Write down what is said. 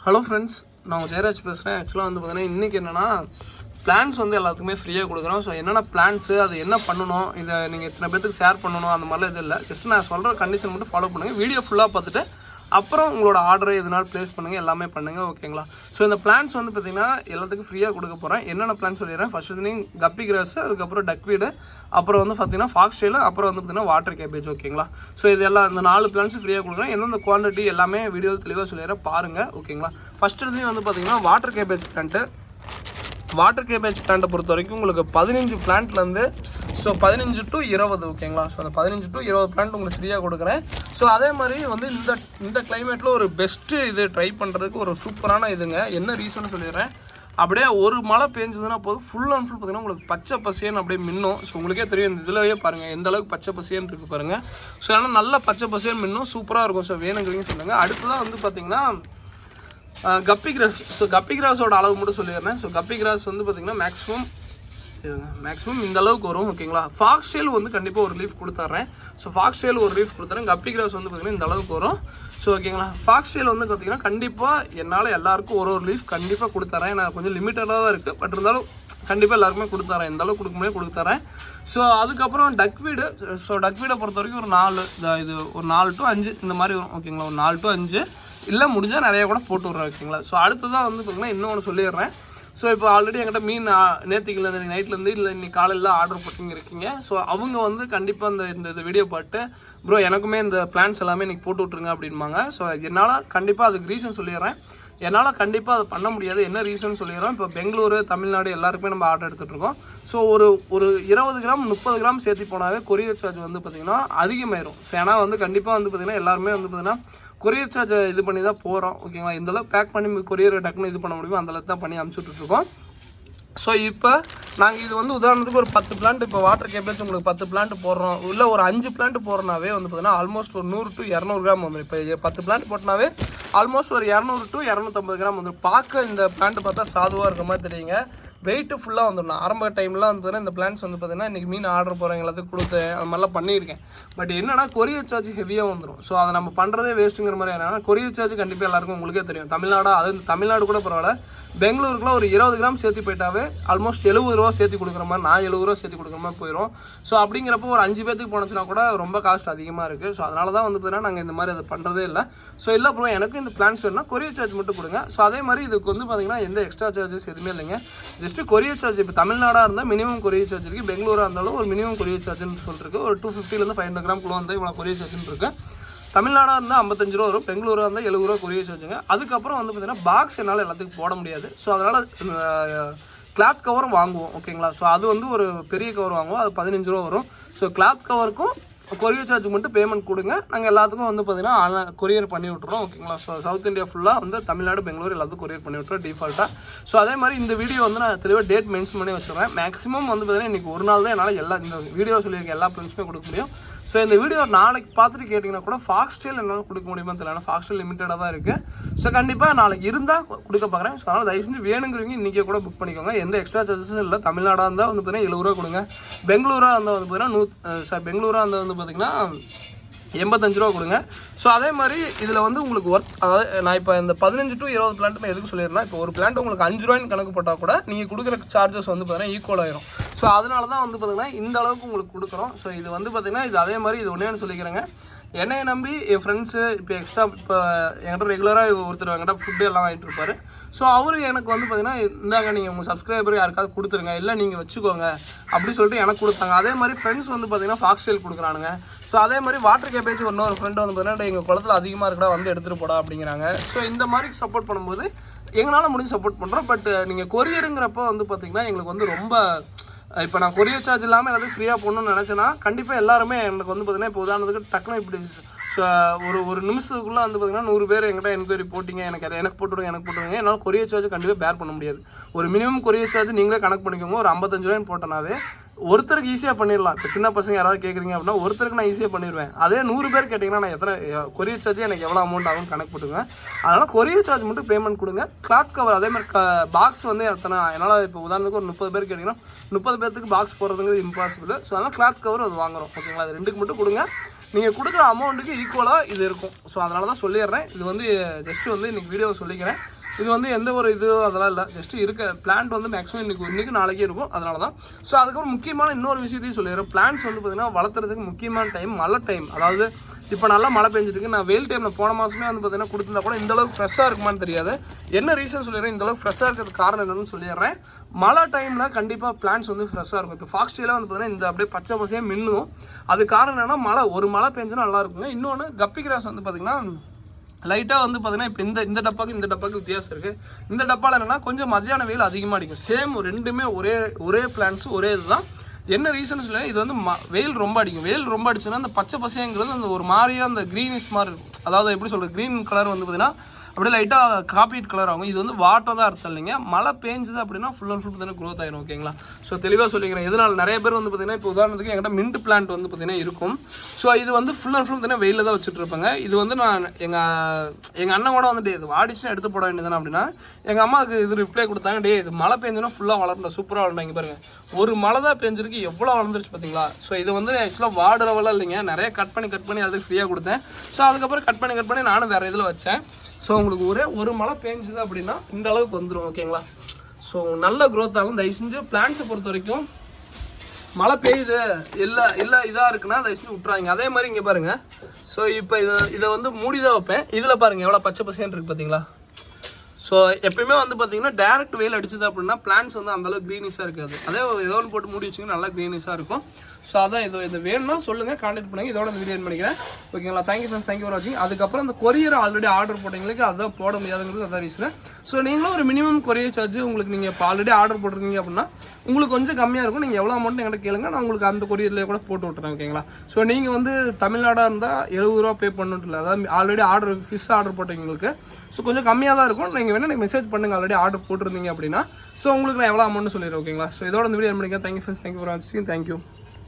Hello friends, நான் ஜெயராஜ் பேசுகிறேன். ஆக்சுவலாக வந்து பார்த்தீங்கன்னா இன்றைக்கி என்னென்னா பிளான்ஸ் வந்து எல்லாத்துக்குமே ஃப்ரீயாக கொடுக்குறோம். ஸோ என்னென்ன பிளான்ஸு, அது என்ன பண்ணணும், இதை நீங்கள் இத்தனை பேருக்கு ஷேர் பண்ணணும், அந்த மாதிரிலாம் இது இல்லை. ஜஸ்ட் நான் சொல்கிற கண்டிஷன் மட்டும் ஃபாலோ பண்ணுங்கள். வீடியோ ஃபுல்லாக பார்த்துட்டு அப்புறம் உங்களோட ஆர்டரை எதுனாலும் ப்ளேஸ் பண்ணுங்கள், எல்லாமே பண்ணுங்கள், ஓகேங்களா? ஸோ இந்த பிளான்ஸ் வந்து பார்த்திங்கன்னா எல்லாத்துக்கும் ஃப்ரீயாக கொடுக்க போகிறேன். என்னென்ன பிளான் சொல்லிடுறேன். ஃபஸ்ட்டு திங் கப்பி கிராஸு, அதுக்கப்புறம் டக்வீடு, அப்புறம் வந்து பார்த்திங்கன்னா ஃபாக்ஸ்டெயில், அப்புறம் வந்து பார்த்திங்கன்னா வாட்டர் கேபேஜ், ஓகேங்களா? ஸோ இது எல்லாம் இந்த 4 பிளான்ஸ் ஃப்ரீயாக கொடுக்குறேன். எந்தெந்த குவான்டிட்டி எல்லாமே வீடியோ தெளிவாக சொல்லிடுறேன், பாருங்கள், ஓகேங்களா? ஃபஸ்ட்டு இதுலேயும் வந்து பார்த்திங்கன்னா வாட்டர் கேபேஜ் பிளான்ட்டை பொறுத்த வரைக்கும் உங்களுக்கு 15 பிளான்ட்லேருந்து 15 to 20, ஓகேங்களா? ஸோ அந்த 15 to 20 பிளான்ட் உங்களுக்கு ஃப்ரீயாக கொடுக்குறேன். ஸோ அதே மாதிரி வந்து இந்த கிளைமேட்டில் ஒரு பெஸ்ட்டு இது ட்ரை பண்ணுறதுக்கு ஒரு சூப்பரான இதுங்க. என்ன ரீசன் சொல்லிடுறேன். அப்படியே ஒரு மழை பெஞ்சதுன்னா போதும், ஃபுல் அண்ட் ஃபுல் பார்த்திங்கன்னா உங்களுக்கு பச்சை பசேன்னு அப்படியே மின்னும். ஸோ உங்களுக்கே தெரியும், இந்த இதிலேயே பாருங்கள் எந்த அளவுக்கு பச்சை பசேன்னு இருக்குது பாருங்கள். ஸோ ஆனால் நல்லா பச்சை பசேன்னு மின்னும், சூப்பராக இருக்கும். ஸோ வேணுங்கிறீங்க சொல்லுங்கள். அடுத்ததான் வந்து பார்த்திங்கன்னா கப்பி கிராஸ். ஸோ கப்பி கிராஸோட அளவு மட்டும் சொல்லிடுறேன். ஸோ கப்பி கிராஸ் வந்து பார்த்திங்கன்னா மேக்ஸிமம் இந்த அளவுக்கு வரும், ஓகேங்களா? ஃபாக்ஸ்டெயில் வந்து கண்டிப்பாக ஒரு லீஃப் கொடுத்துட்றேன். ஸோ ஃபாக்ஸ்டெயில் ஒரு லீஃப் கொடுத்துறேன். கப்பி கிராஸ் வந்து பார்த்திங்கன்னா இந்த அளவுக்கு வரும். ஸோ ஓகேங்களா? ஃபாக்ஸ்டெயில் வந்து பார்த்திங்கன்னா கண்டிப்பாக என்னால் எல்லாருக்கும் ஒரு லீஃப் கண்டிப்பாக கொடுத்துறேன். நான் கொஞ்சம் லிமிட்டடாக தான் இருக்குது, பட் இருந்தாலும் கண்டிப்பாக எல்லாருக்குமே கொடுத்துறேன். இந்த அளவுக்கு கொடுக்க முடியாது, கொடுத்துறேன். ஸோ அதுக்கப்புறம் டக்வீடு. ஸோ டக்வீடை பொறுத்த வரைக்கும் ஒரு 4 to 5 இந்த மாதிரி வரும், ஓகேங்களா? ஒரு 4 to 5 இல்லை முடிஞ்சால் நிறையா கூட போட்டு விட்றேன், ஓகேங்களா? ஸோ அடுத்ததான் வந்து பார்த்திங்கன்னா இன்னொன்று சொல்லிடுறேன். ஸோ இப்போ ஆல்ரெடி என்கிட்ட மீன் நேற்றுக்குலேருந்து நைட்லேருந்து இல்லை இன்னைக்கு காலையில் ஆர்டர் போட்டிங்க இருக்கீங்க. ஸோ அவங்க வந்து கண்டிப்பாக இந்த வீடியோ பார்த்து ப்ரோ எனக்குமே இந்த பிளான்ஸ் எல்லாமே இன்றைக்கி போட்டு விட்ருங்க அப்படின்பாங்க. ஸோ என்னால் கண்டிப்பாக அதுக்கு ரீசன் சொல்லிடுறேன். என்னால் கண்டிப்பாக அதை பண்ண முடியாது. என்ன ரீசன் சொல்லிடுறோம். இப்போ பெங்களூரு, தமிழ்நாடு எல்லாருக்குமே நம்ம ஆர்டர் எடுத்துகிட்ருக்கோம். ஸோ ஒரு 20 கிராம் 30 கிராம் சேர்த்து போனாவே கொரியர் சார்ஜ் வந்து பார்த்திங்கன்னா அதிகமாயிரும். ஸோ ஏன்னா வந்து கண்டிப்பாக வந்து பார்த்திங்கன்னா எல்லாருமே வந்து பார்த்திங்கன்னா கொரியர் சார்ஜை இது பண்ணி தான் போகிறோம், ஓகேங்களா? இந்தளவு பேக் பண்ணி கொரியர் டக்குன்னு இது பண்ண முடியுமோ அந்தளவுக்கு தான் பண்ணி அனுப்பிச்சுட்ருக்கோம். ஸோ இப்போ நாங்கள் இது வந்து உதாரணத்துக்கு ஒரு 10 பிளான்ட், இப்போ வாட்டர் கேபேஜ் உங்களுக்கு 10 பிளான்ட் போடுறோம், இல்லை ஒரு 5 பிளான்ட் போடுறனாவே வந்து பார்த்தீங்கன்னா ஆல்மோஸ்ட் ஒரு 100 to 200 கிராம் வந்துடும். இப்போ 10 பிளான்ட் போட்டனாவே ஆல்மோஸ்ட் ஒரு 200 to 250 கிராம் வந்துடும். பார்க்க இந்த பிளான்ட் பார்த்தா சாதுவாக இருக்க மாதிரி தெரியுங்க. வெயிட்டு ஃபுல்லாக வந்துடும். ஆரம்ப டைம்லாம் வந்து பார்த்தீங்கன்னா இந்த பிளான்ஸ் வந்து பார்த்தீங்கன்னா இன்றைக்கி மீன் ஆர்டர் போகிறவங்க எல்லாத்துக்கும் கொடுத்தேன், அது மாதிரிலாம் பண்ணியிருக்கேன். பட் என்னன்னா கொரியர் சார்ஜ் ஹெவியாக வந்துடும். ஸோ அதை நம்ம பண்ணுறதே வேஸ்ட்டுங்கிற மாதிரி. என்னன்னா கொரியர் சார்ஜ் கண்டிப்பாக எல்லாருக்கும் உங்களுக்கே தெரியும். தமிழ்நாடு கூட பரவாயில்ல, பெங்களூருக்குலாம் ஒரு 20 கிராம் சேர்த்து போயிட்டாவே ஆல்மோஸ்ட் 70 ரூபா சேர்த்து கொடுக்குற மாதிரி, நான் 70 ரூபா சேர்த்து கொடுக்குற மாதிரி போயிடும். ஸோ அப்படிங்கிறப்போ ஒரு 5 பேருக்கு போனச்சுன்னா கூட ரொம்ப காஸ்ட் அதிகமாக இருக்குது. ஸோ அதனால தான் வந்து பார்த்தீங்கன்னா நாங்கள் இந்த மாதிரி அதை பண்ணுறதே இல்லை. ஸோ இல்லை அப்புறம் எனக்கும் இந்த பிளான்ஸ் வேணும்னா கொரியர் சார்ஜ் மட்டும் கொடுங்க. ஸோ அதே மாதிரி இதுக்கு வந்து பார்த்தீங்கன்னா எந்த எக்ஸ்ட்ரா சார்ஜஸ் எதுவுமே இல்லைங்க. Just courier charge. இப்போ தமிழ்நாடாக இருந்தால் மினிமம் கொரியர் சார்ஜ் இருக்குது. பெங்களூராக இருந்தாலும் ஒரு மினிமம் கொரியர் சார்ஜ்னு சொல்லிருக்கு. ஒரு 250 500 கிராம்குள்ளே வந்து இவ்வளோ கொரியர் சார்ஜ்னு இருக்குது. தமிழ்நாடாக இருந்தால் 55 ரூபா வரும், பெங்களூராக இருந்தால் 70 ரூபா கொரியர் சார்ஜுங்க. அதுக்கப்புறம் வந்து பார்த்திங்கன்னா பாக்ஸ் என்னால் எல்லாத்துக்கும் போட முடியாது. ஸோ அதனால் கிளாத் கவர் வாங்குவோம், ஓகேங்களா? ஸோ அது வந்து ஒரு பெரிய கவர் வாங்குவோம், அது 15 ரூபா வரும். ஸோ கிளாத் கவருக்கும் கொரியர் சார்ஜ் மட்டும் பேமெண்ட் கொடுங்க. நாங்கள் எல்லாத்துக்கும் வந்து பார்த்திங்கன்னா கொரியர் பண்ணி விட்டுறோம், ஓகேங்களா? ஸோ சவுத் இந்தியா ஃபுல்லாக வந்து தமிழ்நாடு, பெங்களூர் எல்லாத்துக்கும் கொரியர் பண்ணி விட்டுறோம் டிஃபால்ட்டாக. ஸோ அதே மாதிரி இந்த வீடியோ வந்து நான் தெளிவாக டேட் மென்ஷன் பண்ணி வச்சுருவேன். மேக்ஸிமம் வந்து பார்த்திங்கன்னா இன்றைக்கி ஒரு நாள் தான் என்னால் இந்த வீடியோ சொல்லியிருக்கேன் எல்லா ஃப்ரெண்ட்ஸுமே கொடுக்க முடியும். ஸோ இந்த வீடியோ நாளைக்கு பார்த்துட்டு கேட்டிங்கன்னா கூட ஃபாக்ஸ்டெயில் என்னால் கொடுக்க முடியுமா தெரியல. ஆனால் ஃபாக்ஸ்டெயில் லிமிட்டடாக தான் இருக்குது. ஸோ கண்டிப்பாக நாளைக்கு இருந்தால் கொடுக்க பார்க்குறேன். ஸோ அதனால் தயவு செஞ்சு வேணுங்கிறவங்க இன்றைக்கே கூட புக் பண்ணிக்கோங்க. எந்த எக்ஸ்ட்ரா சார்ஜஸும் இல்லை. தமிழ்நாடாக இருந்தால் வந்து பார்த்திங்கன்னா 70 ரூபா கொடுங்க. பெங்களூராக இருந்தால் வந்து பார்த்திங்கன்னா பெங்களூராக இருந்தால் வந்து பார்த்திங்கன்னா 85 ரூபா கொடுங்க. ஸோ அதே மாதிரி இதில் வந்து உங்களுக்கு அதாவது நான் இப்போ இந்த 15 to 20 பிளான்ட் எதுக்கு சொல்லிடுறேன். இப்போ ஒரு பிளான்ட் உங்களுக்கு 5 ரூபாய்னு கணக்கு போட்டால் கூட நீங்கள் கொடுக்குற சார்ஜஸ் வந்து பார்த்தீங்கன்னா ஈக்குவல் ஆயிரும். ஸோ அதனால தான் வந்து பார்த்திங்கன்னா இந்த அளவுக்கு உங்களுக்கு கொடுக்குறோம். ஸோ இது வந்து பார்த்திங்கன்னா இது அதே மாதிரி இது ஒன்றே சொல்லிக்கிறேங்க. என்னையை நம்பி என் ஃப்ரெண்ட்ஸு இப்போ எக்ஸ்ட்ரா இப்போ என்கிட்ட ரெகுலராக ஒருத்தர் என்கிட்ட ஃபுட்டு எல்லாம் வாங்கிட்டு இருப்பார். ஸோ அவர் எனக்கு வந்து பார்த்திங்கன்னா இந்தாங்க நீங்கள் உங்கள் சப்ஸ்கிரைபர் யாருக்காவது கொடுத்துருங்க, இல்லை நீங்கள் வச்சுக்கோங்க அப்படி சொல்லிட்டு எனக்கு கொடுத்தாங்க. அதே மாதிரி ஃப்ரெண்ட்ஸ் வந்து பார்த்திங்கன்னா ஃபாக்ஸ்டெயில் கொடுக்குறானுங்க. ஸோ அதே மாதிரி வாட்டர் கேபேஜ் இன்னொரு ஃப்ரெண்டு வந்து பார்த்திங்கன்னா எங்கள் குளத்தில் அதிகமாக இருக்கா வந்து எடுத்துகிட்டு போடா அப்படிங்கிறாங்க. ஸோ இந்த மாதிரி சப்போர்ட் பண்ணும்போது எங்களால் முடிஞ்சு சப்போர்ட் பண்ணுறோம். பட் நீங்கள் கொரியருங்கிறப்போ வந்து பார்த்திங்கன்னா எங்களுக்கு வந்து ரொம்ப இப்போ நான் கொரியர் சார்ஜ் இல்லாமல் எல்லாத்துக்கும் ஃப்ரீயாக போடணும்னு நினச்சேன்னா கண்டிப்பாக எல்லாருமே எனக்கு வந்து பார்த்திங்கன்னா இப்போ உதாரணத்துக்கு டக்குனு இப்படி ஒரு நிமிஷத்துக்குள்ளே வந்து பார்த்திங்கன்னா 100 பேர் என்கிட்ட என்கொயரி போட்டிங்க, எனக்கு போட்டுவிடுங்க. என்னால் கொரியர் சார்ஜ் கண்டிப்பாக பேர் பண்ண முடியாது. ஒரு மினிமம் கொரியர் சார்ஜ் நீங்களே கணக்கு பண்ணிக்கோங்க. ஒரு 55 ரூபாய்னு போட்டனாவே ஒருத்தருக்கு ஈஸியாக பண்ணிடலாம். இப்போ சின்ன பசங்க யாராவது கேட்குறீங்க அப்படின்னா ஒருத்தருக்கு நான் ஈஸியாக பண்ணிடுவேன். அதே 100 பேர் கேட்டிங்கன்னா நான் எத்தனை கொரியர் சார்ஜ் எனக்கு எவ்வளோ அமௌண்ட் ஆகும்னு கணக்கு போட்டுங்க. அதனால் கொரியர் சார்ஜ் மட்டும் பேமெண்ட் கொடுங்க. கிளாத் கவர் அதே மாதிரி பாக்ஸ் வந்து என்னால் இப்போ உதாரணத்துக்கு ஒரு 30 பேர் கேட்டிங்கன்னா 30 பேர்த்துக்கு பாக்ஸ் போடுறதுங்கிறது இம்பாசிபிள். ஸோ அதனால் கிளாத் கவர் அது வாங்குகிறோம், ஓகேங்களா? அது 2க்கு மட்டும் கொடுங்க. நீங்கள் கொடுக்குற அமௌண்ட்டுக்கு ஈக்குவலாக இது இருக்கும். ஸோ அதனால தான் சொல்லிடுறேன். இது வந்து ஜஸ்ட்டு வந்து இன்றைக்கி வீடியோவை சொல்லிக்கிறேன். இது வந்து எந்த ஒரு இது அதெல்லாம் இல்லை, ஜஸ்ட் இருக்க பிளான்ட் வந்து மேக்ஸிமம் இன்னைக்கு நாளைக்கே இருக்கும், அதனால தான். ஸோ அதுக்கப்புறம் முக்கியமான இன்னொரு விஷயத்தையும் சொல்லிடுறேன். பிளான்ட்ஸ் வந்து பார்த்தீங்கன்னா வளர்த்துறதுக்கு முக்கியமான டைம் மழை டைம். அதாவது இப்போ நல்லா மழை பெஞ்சிருக்கு. நான் வெயில் டைமில் போன மாதமே வந்து பார்த்தீங்கன்னா கொடுத்துருந்தா கூட இந்தளவுக்கு ஃப்ரெஷ்ஷாக இருக்குமான்னு தெரியாது. என்ன ரீசன் சொல்லிடுறேன், இந்தளவுக்கு ஃப்ரெஷ்ஷாக இருக்கிறதுக்கு காரணம் என்னன்னு சொல்லிடுறேன். மழை டைமில் கண்டிப்பாக பிளான்ட்ஸ் வந்து ஃப்ரெஷ்ஷாக இருக்கும். இப்போ ஃபாக்ஸ்டேலாம் வந்து பார்த்தீங்கன்னா இந்த அப்படியே பச்சை பசையாக மின்னும். அது காரணம் என்னன்னா மழை பெஞ்சுன்னா நல்லா இருக்குங்க. இன்னொன்று கப்பி கிராஸ் வந்து பார்த்திங்கன்னா லைட்டாக வந்து பார்த்தீங்கன்னா இப்போ இந்த டப்பாக்கு வித்தியாசம் இருக்குது. இந்த டப்பாவில் என்னென்னா கொஞ்சம் மத்தியான வெயில் அதிகமாக அடிக்கும். சேம் ரெண்டுமே ஒரே பிளான்ட்ஸு ஒரே இதுதான். என்ன ரீசன் சொல்ல, இது வந்து வெயில் ரொம்ப அடிக்கும். வெயில் ரொம்ப அடிச்சுன்னா அந்த பச்சை பசைங்கிறது அந்த ஒரு மாதிரியாக அந்த க்ரீனிஷ் மாதிரி இருக்கும். அதாவது எப்படி சொல்கிறது, க்ரீன் கலர் வந்து பார்த்தீங்கன்னா அப்படியே லைட்டாக காப்பீட் கலர் ஆகும். இது வந்து வாட்டர் தான் அர்த்தம் இல்லைங்க. மழை பேஞ்சுது அப்படின்னா ஃபுல் அண்ட் ஃபுல் பார்த்தீங்கன்னா க்ரோத் ஆகிடும். ஓகேங்களா? ஸோ தெளிவாக சொல்லிக்கிறேன். இதனால் நிறைய பேர் வந்து பார்த்தீங்கன்னா இப்போ உதாரணத்துக்கு என்கிட்ட மின்ட் பிளான்ட் வந்து பார்த்தீங்கன்னா இருக்கும். ஸோ இது வந்து ஃபுல் அண்ட் ஃபுல் பார்த்தீங்கன்னா வெயிலில் தான் வச்சுட்டு இருப்பாங்க. இது வந்து நான் எங்கள் அண்ணன் கூட வந்துட்டு இது வாடிச்சுன்னா எடுத்து போட வேண்டியதுனா அப்படின்னா எங்கள் அம்மாவுக்கு இது ரிப்ளை கொடுத்தாங்க, இது மழை பெஞ்சுன்னா ஃபுல்லாக வளர்ந்தோம், சூப்பராக வளர்ந்தாங்க பாருங்கள். ஒரு மழை தான் பெஞ்சிருக்கு, எவ்வளோ வளர்ந்துருச்சு பார்த்தீங்களா? ஸோ இது வந்து ஆக்சுவலாக வார்டு லெவலில் இல்லைங்க, நிறைய கட் பண்ணி அதுக்கு ஃப்ரீயாக கொடுத்தேன். ஸோ அதுக்கப்புறம் கட் பண்ணி நானும் வேறு இதில் வச்சேன். ஸோ உங்களுக்கு ஒரு மழை பெஞ்சுது அப்படின்னா இந்த அளவுக்கு வந்துடும். ஓகேங்களா? ஸோ நல்ல க்ரோத் ஆகும். தயவு செஞ்சு பிளான்ட்ஸை பொறுத்த வரைக்கும் மழை பெய்யுது இல்லை இதாக இருக்குன்னா தயவு செஞ்சு விட்றாங்க. அதே மாதிரி இங்கே பாருங்கள். ஸோ இப்போ இதை வந்து மூடி தான் வைப்பேன். இதில் பாருங்கள் எவ்வளோ பச்சை பசேன்னு இருக்குது பார்த்தீங்களா? ஸோ எப்பயுமே வந்து பார்த்தீங்கன்னா டேரக்ட் வெயில் அடிச்சது அப்படின்னா பிளான்ட்ஸ் வந்து அந்தளவுக்கு க்ரீனிஷாக இருக்காது. அதே ஏதோ ஒன்று போட்டு மூடி வச்சிங்கன்னா நல்லா க்ரீனிஷாக இருக்கும். ஸோ அதான் இது வேணும்னா சொல்லுங்கள், கான்டாக்ட் பண்ணுங்கள். இதோட இந்த வீடியோ பண்ணிக்கிறேன். ஓகேங்களா? தேங்க்யூ ஃப்ரெண்ட்ஸ், தேங்க்யூ ஃபார் வாட்சிங். அதுக்கப்புறம் அந்த கொரியர் ஆல்ரெடி ஆர்டர் போட்டவங்களுக்கு அதுதான் போட முடியாதுங்கிறது அதான் ரீசன். ஸோ நீங்களும் ஒரு மினிமம் கொரியர் சார்ஜ் உங்களுக்கு நீங்கள் இப்போ ஆல்ரெடி ஆர்டர் போட்டிருக்கீங்க அப்படின்னா உங்களுக்கு கொஞ்சம் கம்மியாக இருக்கும். நீங்கள் எவ்வளோ அமௌண்ட் என்கிட்ட கேளுங்க, நான் உங்களுக்கு அந்த கொரியர்லேயே கூட போட்டு விட்டுறேன். ஓகேங்களா? ஸோ நீங்கள் வந்து தமிழ்நாடாக இருந்தால் 70 ரூபா பே பண்ணிட்டு இல்லை, அதாவது ஆல்ரெடி ஃபிஷ் ஆர்டர் போட்டவங்களுக்கு ஸோ கொஞ்சம் கம்மியாக தான் இருக்கும். நீங்கள் வேணால் எனக்கு மெசேஜ் பண்ணுங்கள் ஆல்ரெடி ஆர்டர் போட்டிருந்தீங்க அப்படின்னா. ஸோ உங்களுக்கு நான் எவ்வளோ அமௌண்ட்னு சொல்லிடுறேன். ஓகேங்களா? ஸோ இதோட இந்த வீடியோ பண்ணிக்கிறேன். தேங்க்யூ ஃப்ரெண்ட்ஸ், தேங்க்யூ ஃபார் வாட்சிங். தேங்க்யூ.